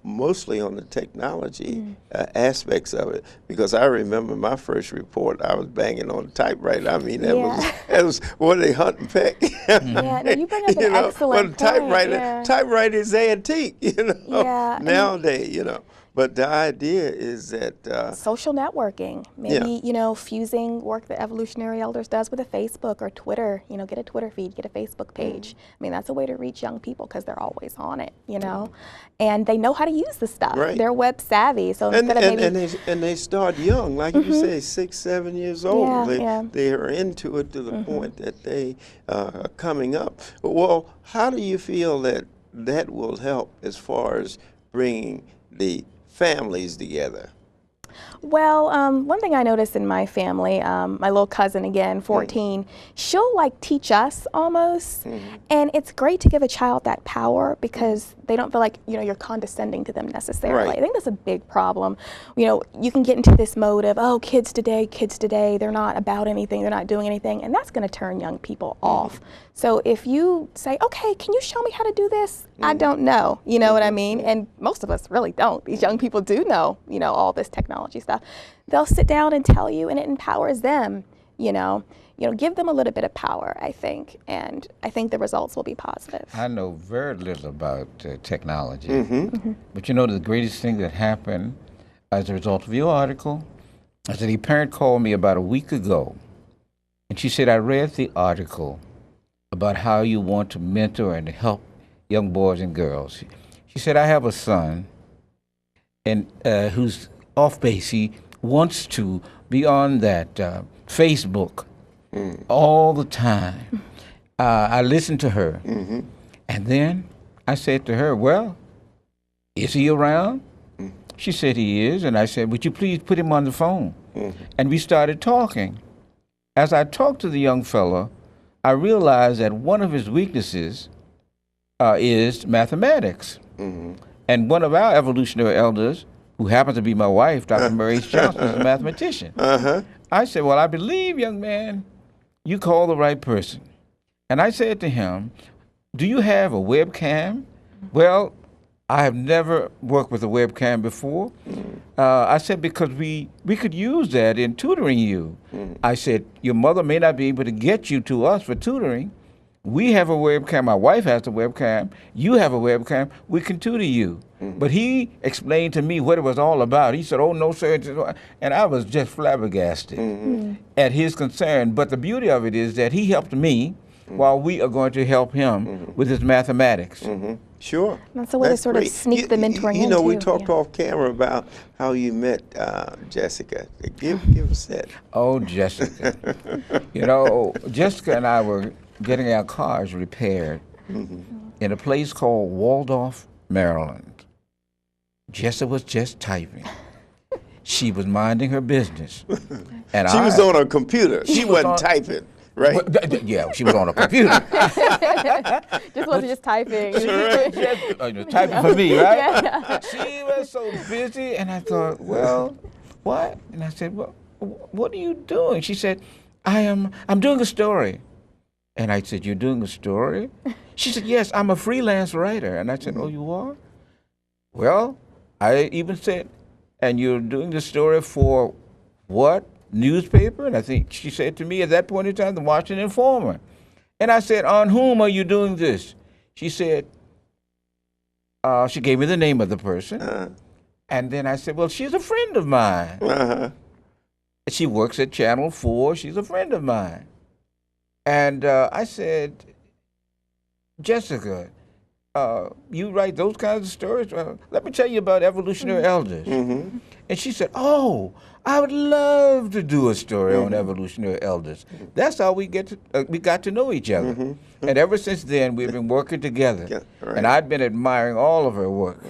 mostly on the technology aspects of it. Because I remember my first report, I was banging on a typewriter. I mean, that was what they hunt and peck. Yeah, no, you bring up an excellent point. Typewriter is antique, nowadays, But the idea is that social networking, maybe fusing work that Evolutionary Elders does with a Facebook or Twitter. Get a Twitter feed, get a Facebook page. I mean, that's a way to reach young people because they're always on it, and they know how to use the stuff. Right. They're web savvy, so instead of and they start young, like you say, 6, 7 years old. They are into it to the point that they are coming up. Well, how do you feel that will help as far as bringing the families together? Well, one thing I noticed in my family, my little cousin, again, 14, she'll teach us almost, and it's great to give a child that power because they don't feel like, you're condescending to them necessarily. Right. I think that's a big problem. You can get into this mode of, oh, kids today, they're not about anything, they're not doing anything, and that's going to turn young people off. So if you say, okay, can you show me how to do this? I don't know, you know what I mean? And most of us really don't. These young people do know, all this technology stuff. They'll sit down and tell you, and it empowers them, give them a little bit of power, I think, and I think the results will be positive. I know very little about technology, but the greatest thing that happened as a result of your article is that a parent called me about a week ago, and she said, I read the article about how you want to mentor and help young boys and girls. She said, I have a son and who's off base. He wants to be on that Facebook all the time. I listened to her. And then I said to her, well, is he around? She said he is. And I said, would you please put him on the phone? And we started talking. As I talked to the young fella, I realized that one of his weaknesses is mathematics. And one of our evolutionary elders, who happens to be my wife, Dr. Murray H. Johnson, is a mathematician. I said, well, I believe, young man, you called the right person. And I said to him, do you have a webcam? Well, I have never worked with a webcam before. I said, because we could use that in tutoring you. I said, your mother may not be able to get you to us for tutoring. We have a webcam. My wife has a webcam. You have a webcam. We can tutor you. But he explained to me what it was all about. He said, oh, no, sir. And I was just flabbergasted at his concern. But the beauty of it is that he helped me while we are going to help him with his mathematics. Sure. That's a way to sort of sneak the mentoring in, we talked off camera about how you met Jessica. Give us that. Oh, Jessica. Jessica and I were getting our cars repaired in a place called Waldorf, Maryland. Jessica was just typing. She was minding her business. And she was on a computer. She wasn't typing. Right? Well, yeah, she was on a computer. Just wasn't just typing. Typing for me, right? Yeah. She was so busy, and I thought, well, what? And I said, well, what are you doing? She said, I'm doing a story. And I said, you're doing a story? She said, yes, I'm a freelance writer. And I said, oh, you are? Well, I even said, and you're doing the story for what? Newspaper? And I think she said to me at that point in time, the Washington Informer. And I said, on whom are you doing this? She said, she gave me the name of the person. And then I said, well, she's a friend of mine. She works at Channel 4. She's a friend of mine. And I said, Jessica, you write those kinds of stories? Let me tell you about evolutionary elders. And she said, oh, I would love to do a story on evolutionary elders. That's how we got to know each other. And ever since then, we've been working together. And I've been admiring all of her work.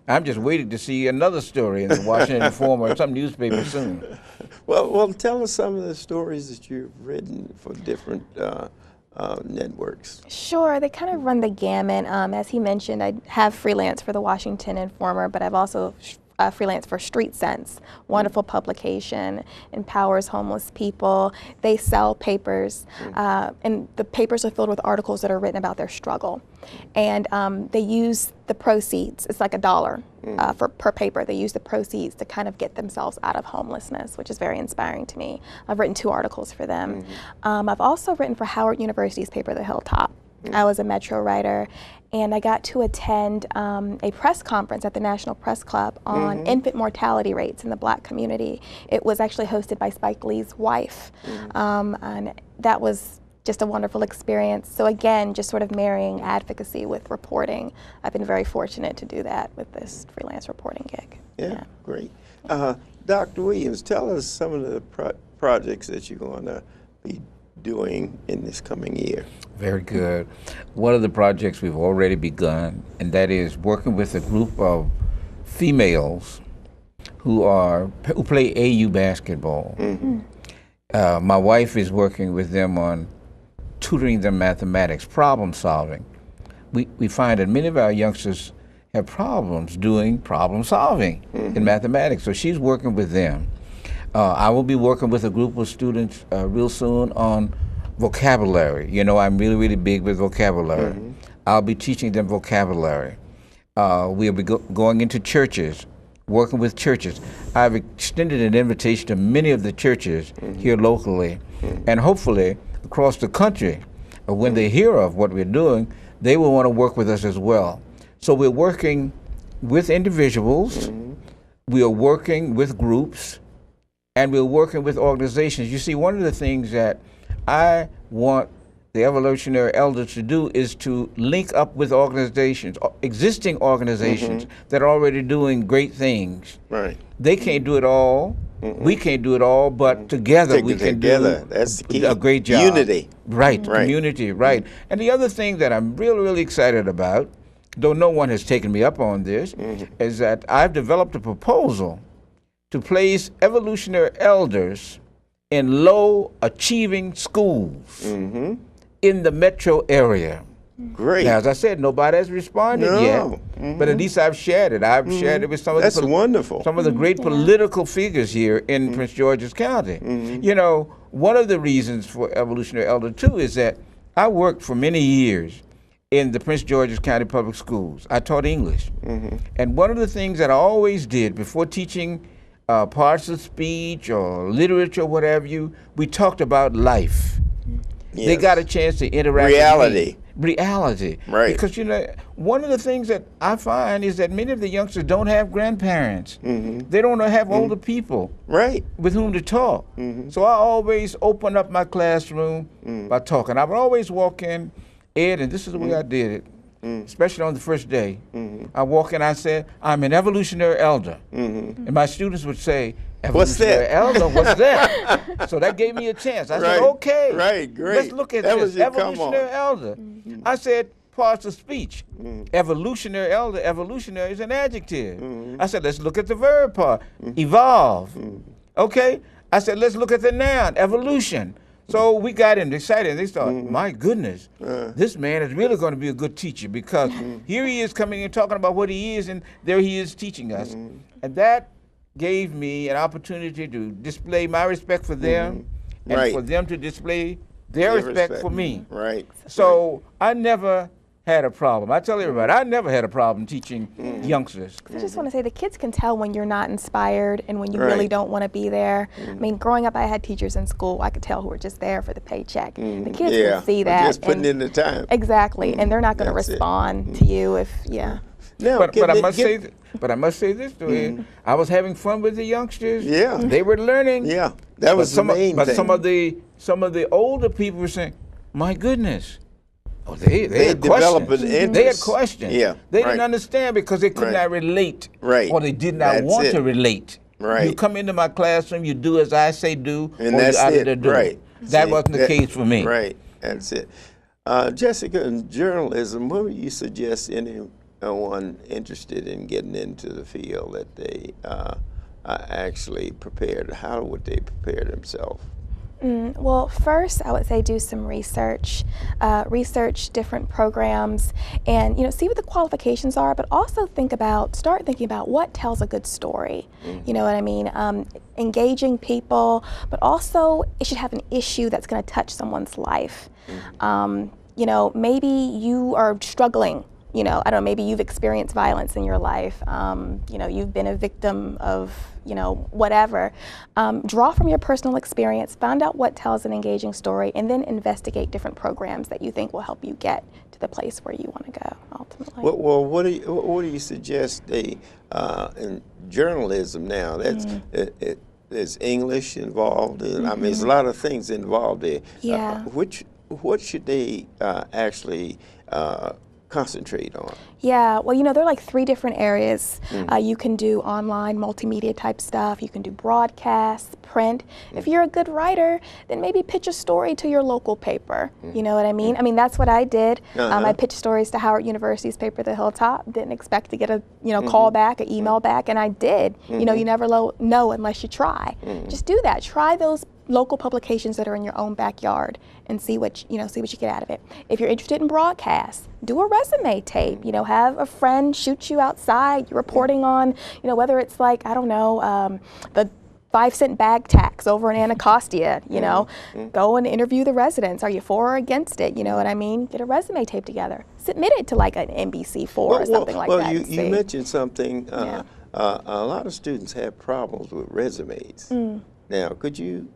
I'm just waiting to see another story in the Washington Informer or some newspaper soon. Well, tell us some of the stories that you've written for different networks. Sure, they kind of run the gamut. As he mentioned, I have freelance for the Washington Informer, but I've also Freelance for Street Sense. Wonderful publication, empowers homeless people. They sell papers, and the papers are filled with articles that are written about their struggle. And they use the proceeds, it's like $1 per paper. They use the proceeds to kind of get themselves out of homelessness, which is very inspiring to me. I've written 2 articles for them. I've also written for Howard University's paper, The Hilltop. I was a Metro writer, and I got to attend a press conference at the National Press Club on infant mortality rates in the Black community. It was actually hosted by Spike Lee's wife, and that was just a wonderful experience. So again, just sort of marrying advocacy with reporting. I've been very fortunate to do that with this freelance reporting gig. Yeah. Great. Dr. Williams, tell us some of the projects that you're going to be doing in this coming year. Very good. One of the projects we've already begun, and that is working with a group of females who play AU basketball. My wife is working with them on tutoring them mathematics, problem solving. We find that many of our youngsters have problems doing problem solving in mathematics, so she's working with them. I will be working with a group of students real soon on vocabulary. You know, I'm really, really big with vocabulary. I'll be teaching them vocabulary. We'll be going into churches, working with churches. I've extended an invitation to many of the churches here locally, and hopefully across the country. When they hear of what we're doing, they will want to work with us as well. So we're working with individuals, we are working with groups, and we're working with organizations. You see, one of the things that I want the evolutionary elders to do is to link up with organizations, existing organizations that are already doing great things. Right. They can't do it all. We can't do it all, but together we can do That's the key. a great job. Unity. Right, community, right. And the other thing that I'm really, really excited about, though no one has taken me up on this, is that I've developed a proposal to place evolutionary elders in low-achieving schools in the metro area. Great. Now, as I said, nobody has responded yet, but at least I've shared it. I've shared it with some of That's wonderful. Some of the great political figures here in Prince George's County. You know, one of the reasons for evolutionary elder too is that I worked for many years in the Prince George's County Public Schools. I taught English, and one of the things that I always did before teaching parts of speech or literature, whatever we talked about life. Yes. They got a chance to interact with me. Reality. Right. Because, you know, one of the things that I find is that many of the youngsters don't have grandparents. They don't have older people with whom to talk. So I always open up my classroom by talking. I would always walk in, Ed, and this is the way I did it, especially on the first day. I walk in, I said, I'm an evolutionary elder. And my students would say, evolutionary elder, what's that? So that gave me a chance. I said, okay, great. Let's look at this. Evolutionary elder. I said, parts of speech. Evolutionary elder, evolutionary is an adjective. I said, let's look at the verb part, evolve. Okay? I said, let's look at the noun, evolution. So we got him excited, and they thought, my goodness, this man is really going to be a good teacher, because here he is coming and talking about what he is, and there he is teaching us. And that gave me an opportunity to display my respect for them, and for them to display their respect for me. So I never had a problem. I tell everybody, I never had a problem teaching youngsters. I just want to say the kids can tell when you're not inspired and when you really don't want to be there. I mean, growing up, I had teachers in school I could tell who were just there for the paycheck. The kids can see that. Just putting in the time. Exactly, and they're not going to respond to you if, Now, but I must say this to you. I was having fun with the youngsters. They were learning. That was the main thing. But some of the older people were saying, my goodness. Oh, they had questions. They had questions. They didn't understand because they could not relate, or they did not want to relate. You come into my classroom, you do as I say do, and or that's you're out it. of there doing. That wasn't the case for me. That's it. Jessica, in journalism, what would you suggest anyone interested in getting into the field that they are actually prepared? How would they prepare themselves? Well, first, I would say do some research, research different programs, and see what the qualifications are. But also start thinking about what tells a good story. You know what I mean? Engaging people, but also it should have an issue that's going to touch someone's life. Maybe you are struggling. I don't know, maybe you've experienced violence in your life, you've been a victim of, whatever. Draw from your personal experience, find out what tells an engaging story, and then investigate different programs that you think will help you get to the place where you want to go, ultimately. Well, what do you suggest in journalism now? There's English involved, and I mean, there's a lot of things involved there. Yeah. What should they actually concentrate on? Yeah, well, there are like 3 different areas. You can do online multimedia type stuff, you can do broadcasts, print. If you're a good writer, then maybe pitch a story to your local paper. You know what I mean? I mean, that's what I did. I pitched stories to Howard University's paper, The Hilltop. Didn't expect to get a call back, an email back, and I did. You never know unless you try. Just do that. Try those local publications that are in your own backyard and see what you get out of it. If you're interested in broadcast, do a resume tape. Have a friend shoot you outside. You're reporting on, whether it's like, I don't know, the 5-cent bag tax over in Anacostia, go and interview the residents. Are you for or against it? You know what I mean? Get a resume tape together. Submit it to like an NBC4 or something like that. Well, you mentioned something. A lot of students have problems with resumes. Now, could you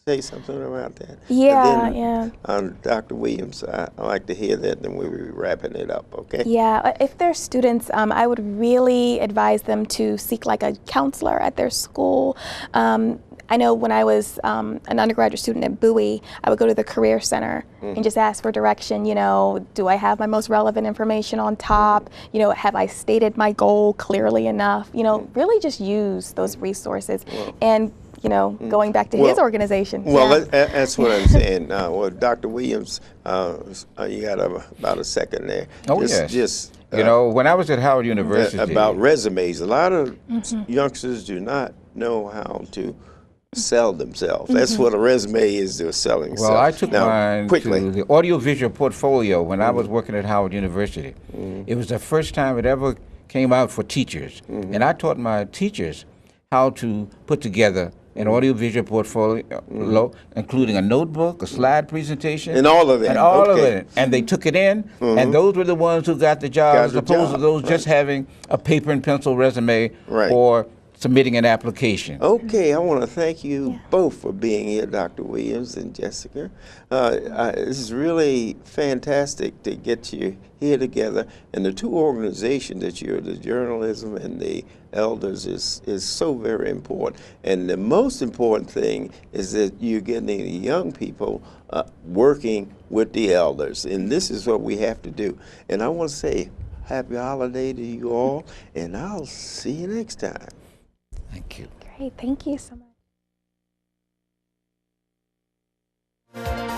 say something about that? Yeah. Dr. Williams, I'd like to hear that, then we'll be wrapping it up, okay? Yeah, if they're students, I would really advise them to seek like a counselor at their school. I know when I was an undergraduate student at Bowie, I would go to the Career Center and just ask for direction. Do I have my most relevant information on top? Have I stated my goal clearly enough? Really just use those resources. And going back to his organization. Well, that's what I'm saying. Well, Dr. Williams, you got about a second there. Oh, yes. When I was at Howard University. About resumes, a lot of youngsters do not know how to sell themselves. That's what a resume is, they're selling themselves. Well, I took mine to the audiovisual portfolio when I was working at Howard University. It was the first time it ever came out for teachers. And I taught my teachers how to put together an audiovisual portfolio, including a notebook, a slide presentation. And all of that. And all of it. And they took it in, and those were the ones who got the job, as opposed to those just having a paper and pencil resume or submitting an application. Okay, I want to thank you both for being here, Dr. Williams and Jessica. This is really fantastic to get you here together. And the 2 organizations that you're, the journalism and the elders, is so very important. And the most important thing is that you're getting the young people working with the elders. And this is what we have to do. And I want to say happy holiday to you all, and I'll see you next time. Thank you. Great. Thank you so much.